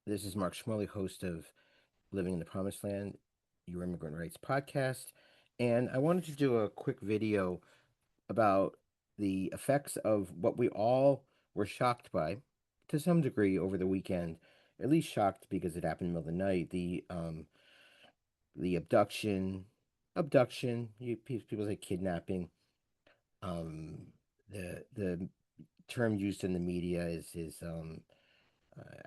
This is Mark Schmurley, host of Living in the Promised Land, your immigrant rights podcast. And I wanted to do a quick video about the effects of what we all were shocked by to some degree over the weekend, at least shocked because it happened in the middle of the night. The abduction, people say kidnapping. Um, the term used in the media is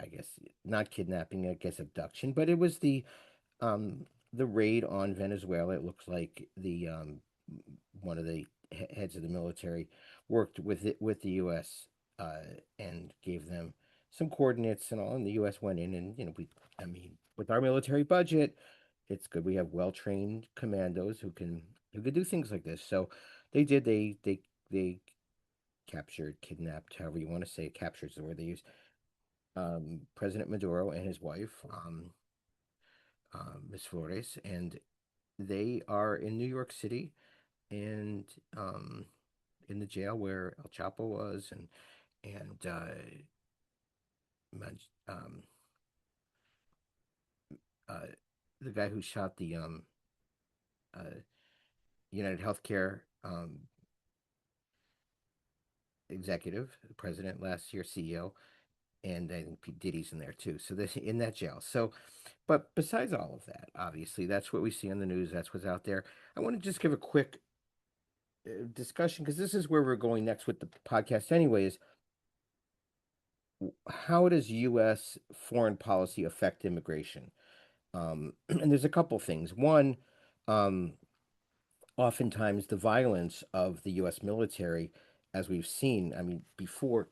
I guess not kidnapping, I guess abduction, but it was um, the raid on Venezuela. It looks like the one of the heads of the military worked with the U.S. And gave them some coordinates and all, and the U.S. went in and I mean, with our military budget, it's good we have well trained commandos who can do things like this. So they did. They captured, kidnapped, however you want to say it. Captured is the word they use. President Maduro and his wife, Miss Flores, and they are in New York City and in the jail where El Chapo was, and um, uh, the guy who shot the uh, United Healthcare executive, president last year, CEO, and I think Pete Diddy's in there too. So they're in that jail. So, but besides all of that, obviously, that's what we see on the news. That's what's out there. I want to just give a quick discussion because this is where we're going next with the podcast, anyways. How does U.S. foreign policy affect immigration? And there's a couple things. One, um, oftentimes the violence of the U.S. military, as we've seen, I mean, before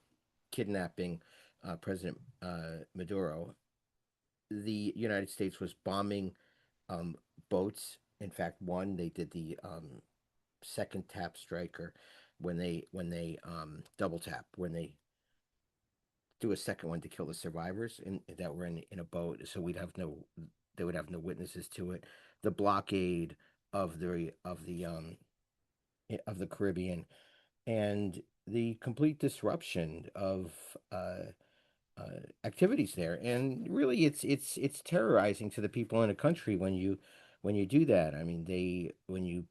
kidnapping President Maduro, the United States was bombing um, boats. In fact, one they did the second tap striker when they double tap when they do a second one to kill the survivors that were in a boat, so they would have no witnesses to it. The blockade of the Caribbean and the complete disruption of activities there, and really it's terrorizing to the people in a country when you do that. I mean, they when you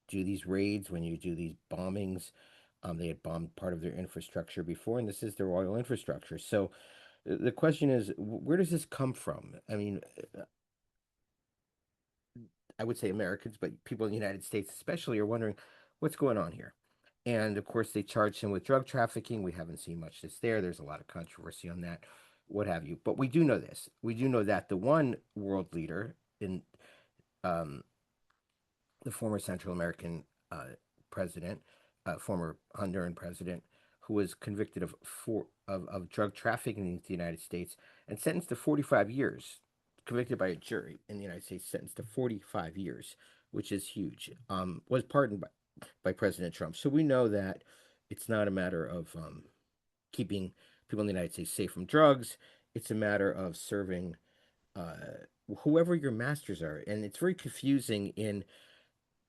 do these raids, when you do these bombings, they had bombed part of their infrastructure before, and this is their oil infrastructure. So the question is, where does this come from? I mean, I would say Americans, but people in the United States especially are wondering what's going on here. And of course, they charged him with drug trafficking. We haven't seen much this there. There's a lot of controversy on that, what have you. But we do know this. We do know that the one world leader in um, the former Central American president, former Honduran president, who was convicted of drug trafficking in the United States and sentenced to 45 years, convicted by a jury in the United States, sentenced to 45 years, which is huge, was pardoned by President Trump. So we know that it's not a matter of keeping people in the United States safe from drugs. It's a matter of serving whoever your masters are. And it's very confusing in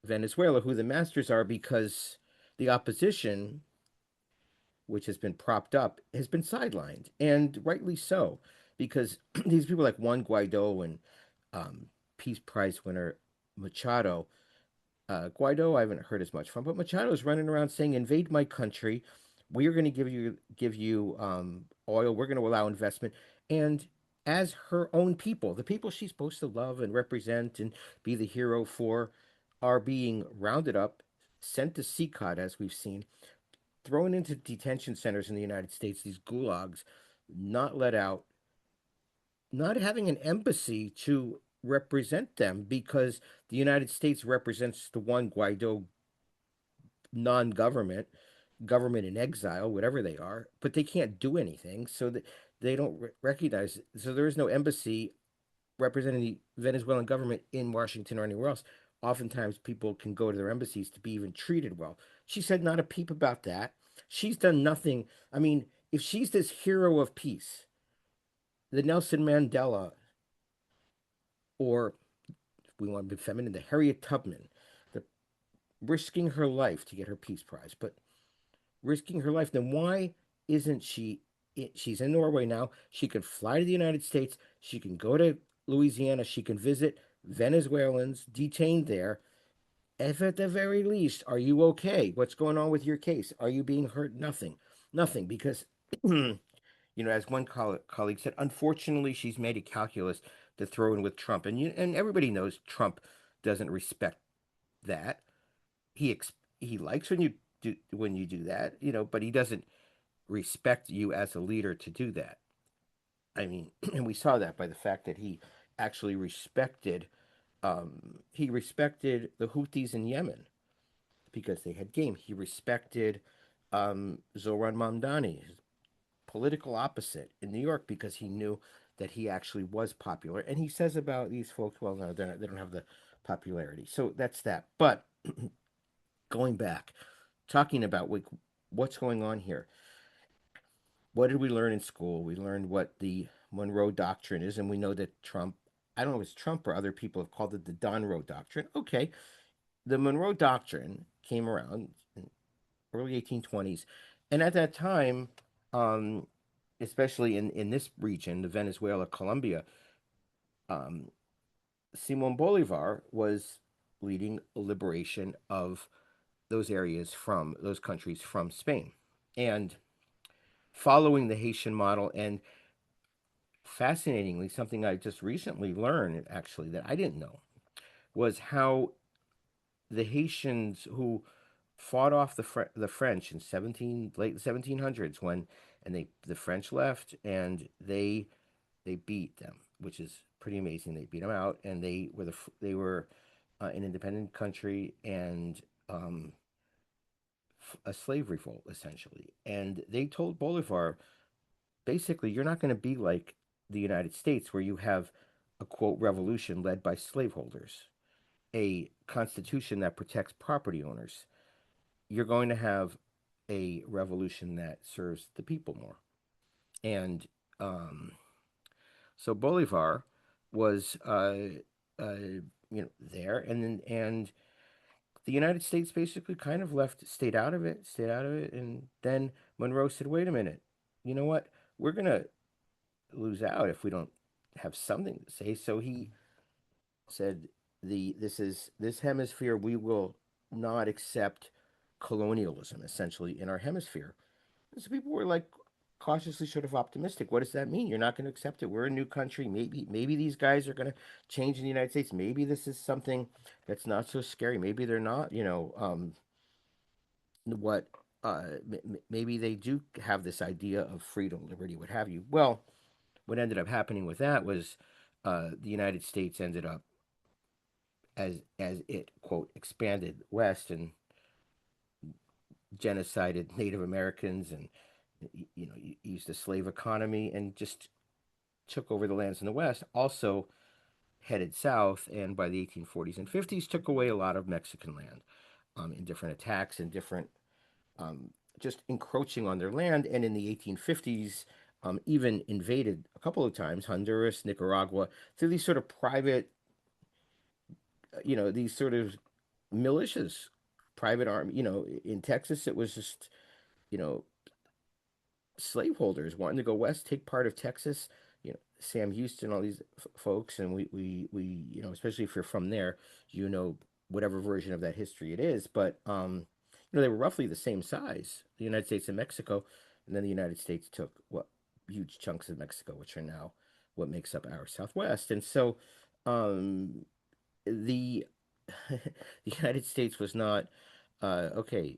Venezuela who the masters are because the opposition, which has been propped up, has been sidelined, and rightly so, because these people like Juan Guaido and um, Peace Prize winner Machado. Guaido, I haven't heard as much from, but Machado is running around saying, "Invade my country. We are going to give you oil. We're going to allow investment." And as her own people, the people she's supposed to love and represent and be the hero for, are being rounded up, sent to CCOT, as we've seen, thrown into detention centers in the United States, these gulags, not let out, not having an embassy to represent them because the United States represents the one Guaido non-government, government in exile, whatever they are, but they can't do anything, so that they don't recognize. So there is no embassy representing the Venezuelan government in Washington or anywhere else. Oftentimes, people can go to their embassies to be even treated well. She said not a peep about that. She's done nothing. I mean, if she's this hero of peace, the Nelson Mandela, or if we want to be feminine, the Harriet Tubman, the risking her life to get her Peace Prize, but risking her life, then why isn't she she's in Norway now. She can fly to the United States. She can go to Louisiana. She can visit Venezuelans detained there. If at the very least, are you okay? What's going on with your case? Are you being hurt? Nothing. Nothing. Because, as one colleague said, unfortunately, she's made a calculus to throw in with Trump. And everybody knows Trump doesn't respect that. He likes when you do that, but he doesn't respect you as a leader to do that. I mean, and we saw that by the fact that he actually respected the Houthis in Yemen because they had game. He respected Zoran Mamdani, his political opposite in New York, because he knew that he actually was popular. And he says about these folks, well, no, they don't have the popularity. So that's that. But going back, talking about what's going on here. What did we learn in school? We learned what the Monroe Doctrine is, and we know that Trump, I don't know if it's Trump or other people have called it the Donroe Doctrine. Okay, the Monroe Doctrine came around in early 1820s, and at that time, um, especially in this region, the Venezuela, Colombia, um, Simon Bolivar was leading a liberation of those countries from Spain, and following the Haitian model. And fascinatingly, something I just recently learned, actually, that I didn't know, was how the Haitians who fought off the French in late 1700s, and the French left, and they beat them, which is pretty amazing. They beat them out, and they were an independent country, and a slave revolt, essentially. And they told Bolivar, basically, you're not going to be like the United States, where you have a quote revolution led by slaveholders, a constitution that protects property owners. You're going to have a revolution that serves the people more. And so Bolivar was, there, and the United States basically kind of stayed out of it, and then Monroe said, "Wait a minute, you know what? We're gonna lose out if we don't have something to say." So he said, this hemisphere, we will not accept colonialism essentially in our hemisphere. And so people were like cautiously sort of optimistic. What does that mean? You're not going to accept it? We're a new country. Maybe these guys are going to change in the United States. Maybe this is something that's not so scary. Maybe they're not. What maybe they do have this idea of freedom, liberty, what have you. Well, what ended up happening with that was the United States ended up, as it quote expanded west and genocided Native Americans, and used a slave economy and just took over the lands in the west. Also headed south, and by the 1840s and 50s took away a lot of Mexican land, in different attacks and different, just encroaching on their land. And in the 1850s, even invaded a couple of times Honduras, Nicaragua, through these sort of private, these sort of militias, private army. In Texas, it was just, you know, slaveholders wanting to go west, take part of Texas. Sam Houston, all these folks, and we, especially if you're from there, whatever version of that history it is. But they were roughly the same size, the United States and Mexico, and then the United States took what huge chunks of Mexico, which are now what makes up our Southwest. And so, um, the the United States was not, okay.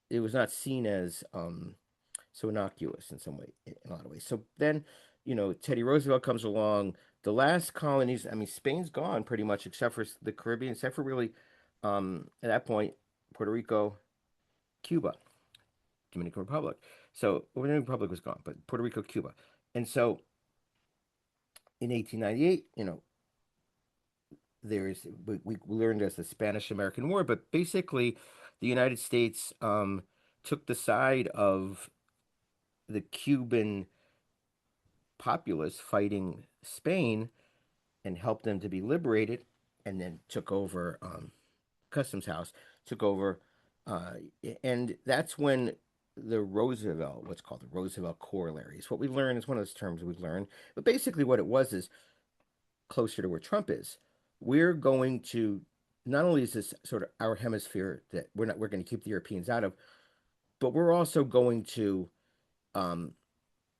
It was not seen as, so innocuous in some way, in a lot of ways. So then, Teddy Roosevelt comes along. The last colonies, I mean, Spain's gone pretty much, except for the Caribbean, except for really, at that point, Puerto Rico, Cuba, Dominican Republic. So Dominican Republic was gone, but Puerto Rico, Cuba. And so in 1898, we learned as the Spanish American War, but basically the United States, took the side of the Cuban populace fighting Spain and helped them to be liberated, and then took over, Customs House, took over, uh, and that's when the Roosevelt, what's called the Roosevelt corollary. It's what we learn. It's one of those terms we've learned. But basically, what it was is closer to where Trump is. We're going to not only is this sort of our hemisphere that we're going to keep the Europeans out of, but we're also going to um,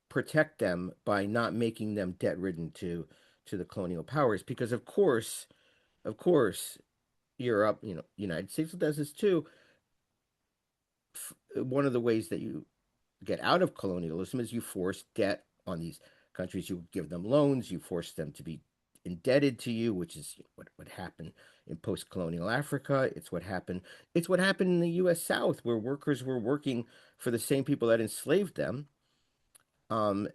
protect them by not making them debt ridden to the colonial powers. Because of course, Europe, United States does this too. One of the ways that you get out of colonialism is you force debt on these countries. You give them loans, you force them to be indebted to you, which is what happened in post-colonial Africa. It's what happened in the US South, where workers were working for the same people that enslaved them, um,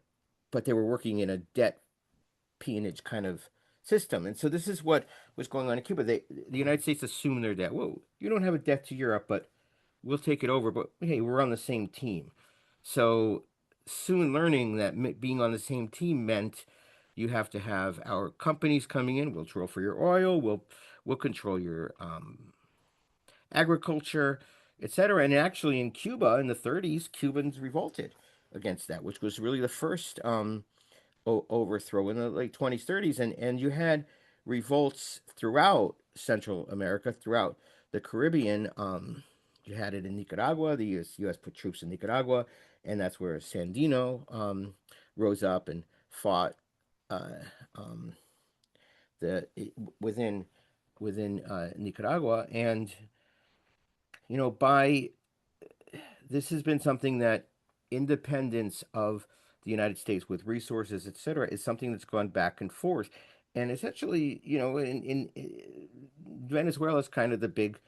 but they were working in a debt peonage kind of system. And so this is what was going on in Cuba. The United States assumed their debt. Whoa, you don't have a debt to Europe, but we'll take it over. But hey, we're on the same team. So soon learning that being on the same team meant you have to have our companies coming in. We'll drill for your oil. We'll control your agriculture, etc. And actually, in Cuba in the 30s, Cubans revolted against that, which was really the first overthrow in the late 20s, 30s, and you had revolts throughout Central America, throughout the Caribbean. You had it in Nicaragua. The U.S. put troops in Nicaragua, and that's where Sandino rose up and fought uh, um, the within Nicaragua, and by this has been something that independence of the United States with resources, et cetera, is something that's gone back and forth. And essentially, in Venezuela is kind of the big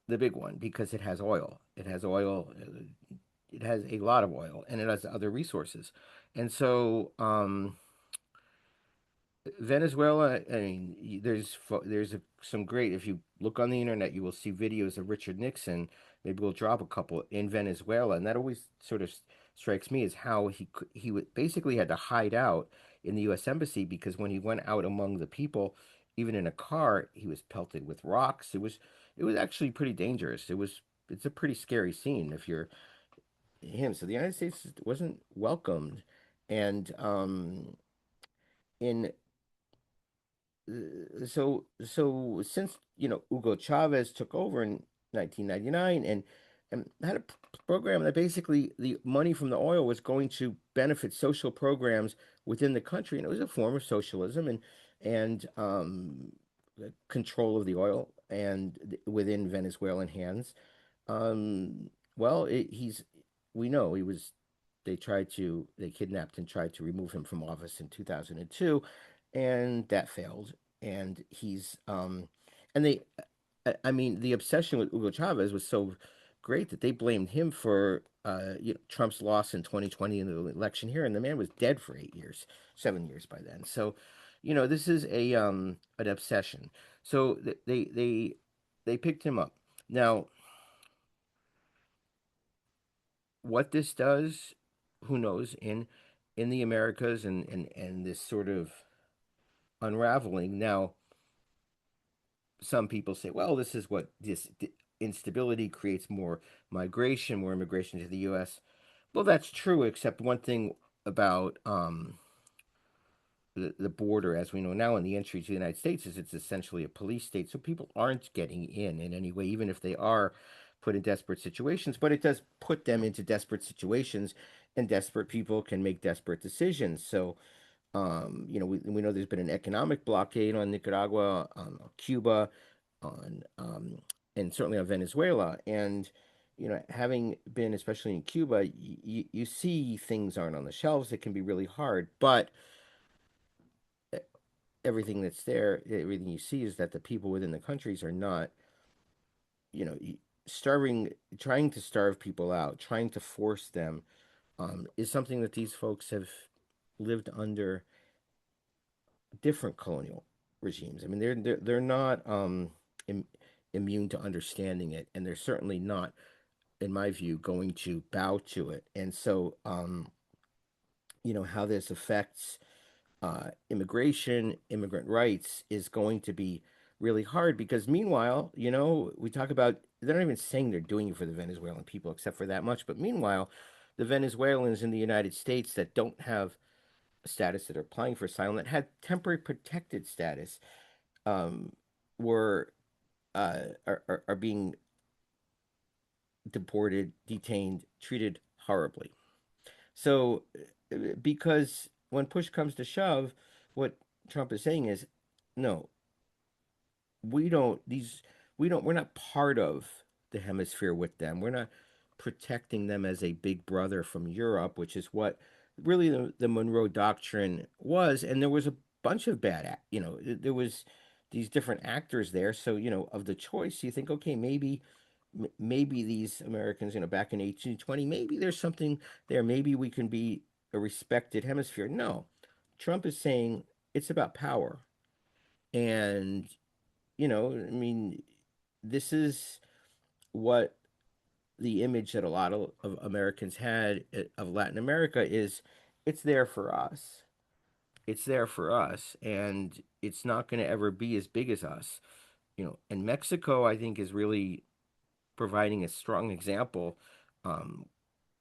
one because it has oil. It has oil. It has a lot of oil, and it has other resources. And so, Venezuela, I mean, some great. If you look on the internet, you will see videos of Richard Nixon. Maybe we'll drop a couple in Venezuela, and that always sort of strikes me as how he would basically had to hide out in the U.S. embassy because when he went out among the people, even in a car, he was pelted with rocks. It was actually pretty dangerous. It's a pretty scary scene if you're him. So the United States wasn't welcomed, and in so since Hugo Chavez took over in 1999 and had a program that basically the money from the oil was going to benefit social programs within the country, and it was a form of socialism and the control of the oil and within Venezuelan hands. Well, we know he was. They kidnapped and tried to remove him from office in 2002, and that failed. And and I mean, the obsession with Hugo Chavez was so great that they blamed him for Trump's loss in 2020 in the election here, and the man was dead for 8 years, 7 years by then. So, this is an obsession. So they picked him up. Now, what this does, who knows, in the Americas and this sort of unraveling. Now, some people say, well, this is what this instability creates more immigration to the U.S. Well, that's true, except one thing about the border, as we know now, and the entry to the United States is it's essentially a police state. So people aren't getting in any way, even if they are put in desperate situations. But it does put them into desperate situations, and desperate people can make desperate decisions. So we know there's been an economic blockade on Nicaragua, on Cuba, on and certainly on Venezuela. And having been especially in Cuba, you see things aren't on the shelves. It can be really hard, but everything that's there, everything you see is that the people within the countries are not, you know, starving, trying to starve people out, trying to force them, is something that these folks have lived under different colonial regimes. I mean, they're not Im immune to understanding it, and they're certainly not, in my view, going to bow to it. And so, how this affects immigration, immigrant rights is going to be really hard because meanwhile, we talk about they're not even saying they're doing it for the Venezuelan people, except for that much. But meanwhile, the Venezuelans in the United States that don't have a status that are applying for asylum that had temporary protected status um, were are being deported, detained, treated horribly. So, because when push comes to shove, what Trump is saying is, no, we don't these we don't we're not part of the hemisphere with them. We're not protecting them as a big brother from Europe, which is what really the Monroe Doctrine was. And there was a bunch of there was these different actors there. So, of the choice, you think, okay, maybe these Americans, back in 1820, maybe there's something there. Maybe we can be a respected hemisphere. No, Trump is saying it's about power. And I mean, this is what the image that a lot of Americans had of Latin America is it's there for us. It's there for us, and it's not going to ever be as big as us. And Mexico, I think, is really providing a strong example um,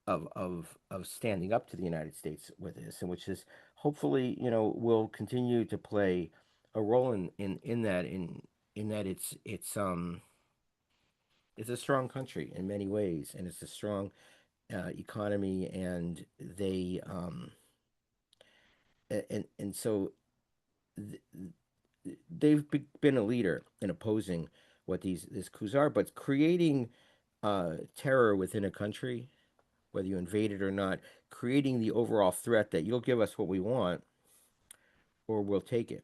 of standing up to the United States with this, and which is hopefully, will continue to play a role in that it's a strong country in many ways, and it's a strong economy, and so th they've been a leader in opposing what these coups are, but creating terror within a country, whether you invade it or not, creating the overall threat that you'll give us what we want or we'll take it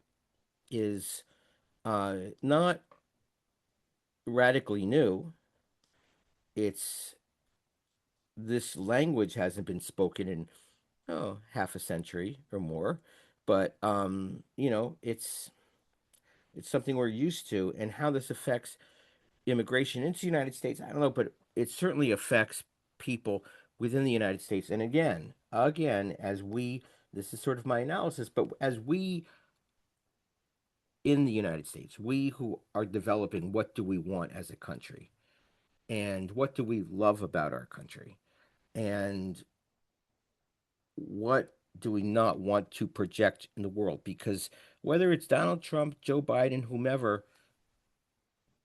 is not radically new. It's this language hasn't been spoken in half a century or more, but it's something we're used to, and how this affects immigration into the United States, I don't know, but it certainly affects people within the United States. And again, this is sort of my analysis, but as we in the United States, we who are developing what do we want as a country, and what do we love about our country, and what do we not want to project in the world? Because whether it's Donald Trump, Joe Biden, whomever,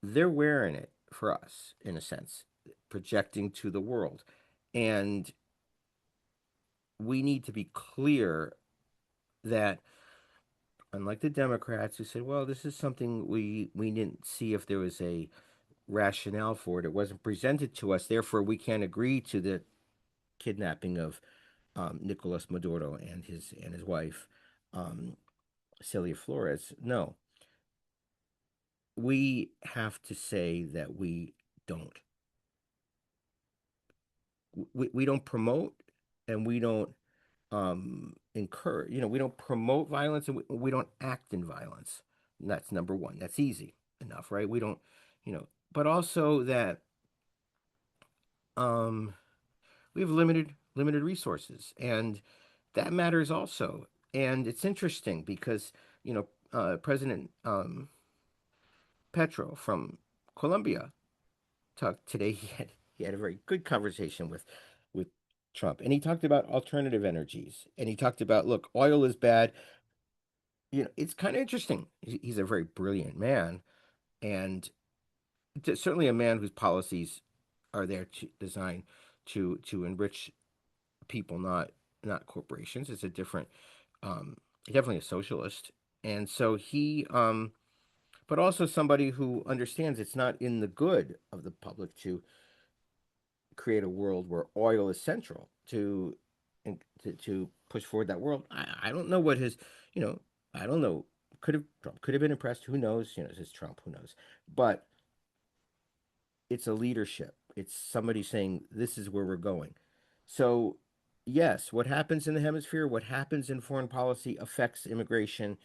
they're wearing it for us in a sense, projecting to the world. And we need to be clear that unlike the Democrats who said, well, this is something we didn't see if there was a rationale for it. It wasn't presented to us. Therefore, we can't agree to the kidnapping of Nicolás Maduro and his wife, um, Celia Flores. No, we have to say that don't we don't promote, and we don't encourage, we don't promote violence, and we don't act in violence. And that's number one. That's easy enough, right? We don't, but also that um we have limited resources, and that matters also. And it's interesting because President Petro from Colombia talked today. He had a very good conversation with Trump, and he talked about alternative energies, and he talked about, look, oil is bad. It's kind of interesting. He's a very brilliant man, and certainly a man whose policies are there to design to enrich people, not corporations. It's a different, definitely a socialist, and so but also somebody who understands it's not in the good of the public to create a world where oil is central to push forward that world. I don't know what his, you know, I don't know. Trump could have been impressed. Who knows? Is this Trump? Who knows? But it's a leadership. It's somebody saying this is where we're going. So yes, what happens in the hemisphere, what happens in foreign policy affects immigration,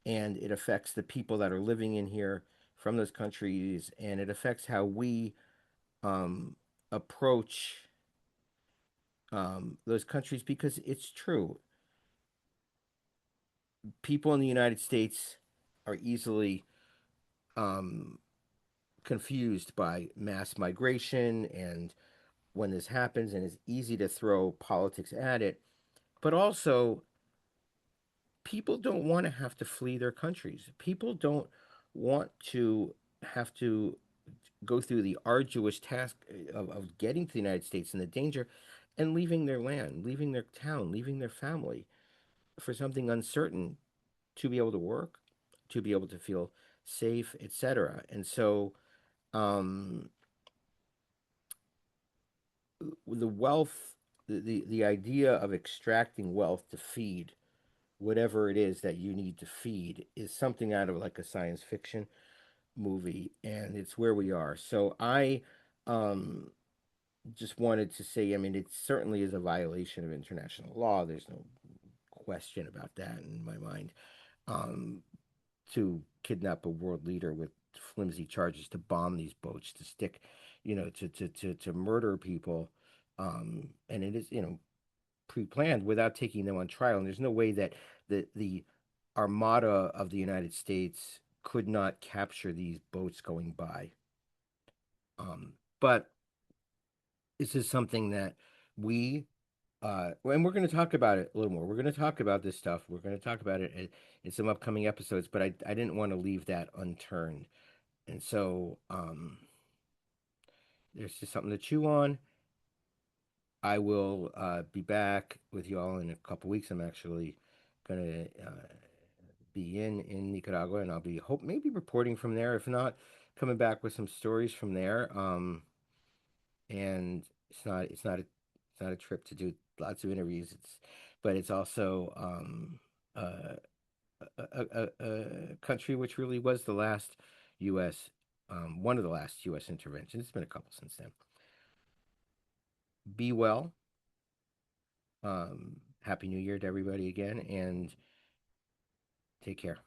and it affects the people that are living in here from those countries, and it affects how we approach those countries, because it's true. People in the United States are easily um, confused by mass migration and when this happens, and it's easy to throw politics at it. But also, people don't want to have to flee their countries. People don't want to have to go through the arduous task of getting to the United States and the danger and leaving their land, leaving their town, leaving their family for something uncertain to be able to work, to be able to feel safe, etc. And so um, the wealth, the idea of extracting wealth to feed whatever it is that you need to feed is something out of like a science fiction movie, and it's where we are. So I um, just wanted to say, I mean, it certainly is a violation of international law. There's no question about that in my mind. Um, to kidnap a world leader with flimsy charges, to bomb these boats, to stick, to murder people, and it is, pre-planned without taking them on trial. And there's no way that the armada of the United States could not capture these boats going by. But this is something that we and we're going to talk about it a little more. We're going to talk about this stuff. We're going to talk about it in some upcoming episodes, but I didn't want to leave that unturned. And so there's just something to chew on. I will be back with you all in a couple weeks. I'm actually going to be in Nicaragua, and I'll be maybe reporting from there. If not, coming back with some stories from there. And it's not a trip to do lots of interviews. But it's also a country which really was the last U.S. One of the last U.S. interventions. It's been a couple since then. Be well. Happy New Year to everybody again, and take care.